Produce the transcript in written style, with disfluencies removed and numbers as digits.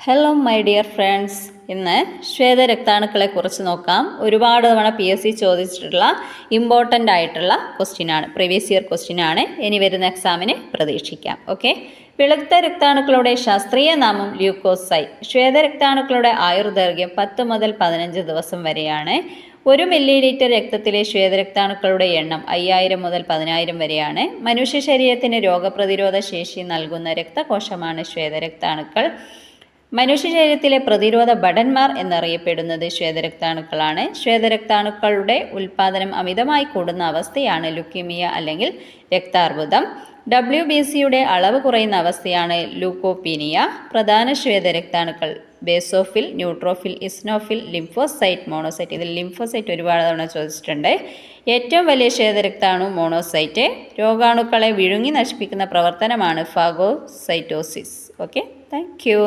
Hello my dear friends, ഇന്ന് ശ്വേതരക്താണുക്കളെക്കുറിച്ച് നോക്കാം. ഒരുപാട് തവണ PSC ചോദിച്ചിട്ടുള്ള ഇമ്പോർട്ടൻ്റ് ആയിട്ടുള്ള ക്വസ്റ്റ്യനാണ്, പ്രീവിയസ് ഇയർ ക്വസ്റ്റ്യനാണ്. ഇനി വരുന്ന എക്സാമിന് പ്രതീക്ഷിക്കാം. ഓക്കെ, വെളുത്ത രക്താണുക്കളുടെ ശാസ്ത്രീയ നാമം ല്യൂക്കോസൈറ്റ്. ശ്വേതരക്താണുക്കളുടെ ആയുർദൈർഘ്യം 10 മുതൽ 15 ദിവസം വരെയാണ്. 1 മില്ലി രക്തത്തിലെ ശ്വേതരക്താണുക്കളുടെ എണ്ണം 5000 മുതൽ 10000 വരെയാണ്. മനുഷ്യ ശരീരത്തിന് രോഗപ്രതിരോധ ശേഷി നൽകുന്ന രക്തകോശമാണ് ശ്വേതരക്താണുക്കൾ. മനുഷ്യ ശരീരത്തിലെ പ്രതിരോധ ഭടന്മാർ എന്നറിയപ്പെടുന്നത് ശ്വേതരക്താണുക്കളാണ്. ശ്വേതരക്താണുക്കളുടെ ഉൽപ്പാദനം അമിതമായി കൂടുന്ന അവസ്ഥയാണ് ലുക്കീമിയ അല്ലെങ്കിൽ രക്താർബുദം. WBCയുടെ അളവ് കുറയുന്ന അവസ്ഥയാണ് ലൂക്കോപീനിയ. പ്രധാന ശ്വേതരക്താണുക്കൾ basophil, neutrophil, eosinophil, lymphocyte, monocyte. ഇതിൽ ലിംഫോസൈറ്റ് ഒരുപാട് തവണ ചോദിച്ചിട്ടുണ്ട്. ഏറ്റവും വലിയ ശ്വേതരക്താണു മോണോസൈറ്റ്. രോഗാണുക്കളെ വിഴുങ്ങി നശിപ്പിക്കുന്ന പ്രവർത്തനമാണ് ഫാഗോസൈറ്റോസിസ്. Okay, thank you.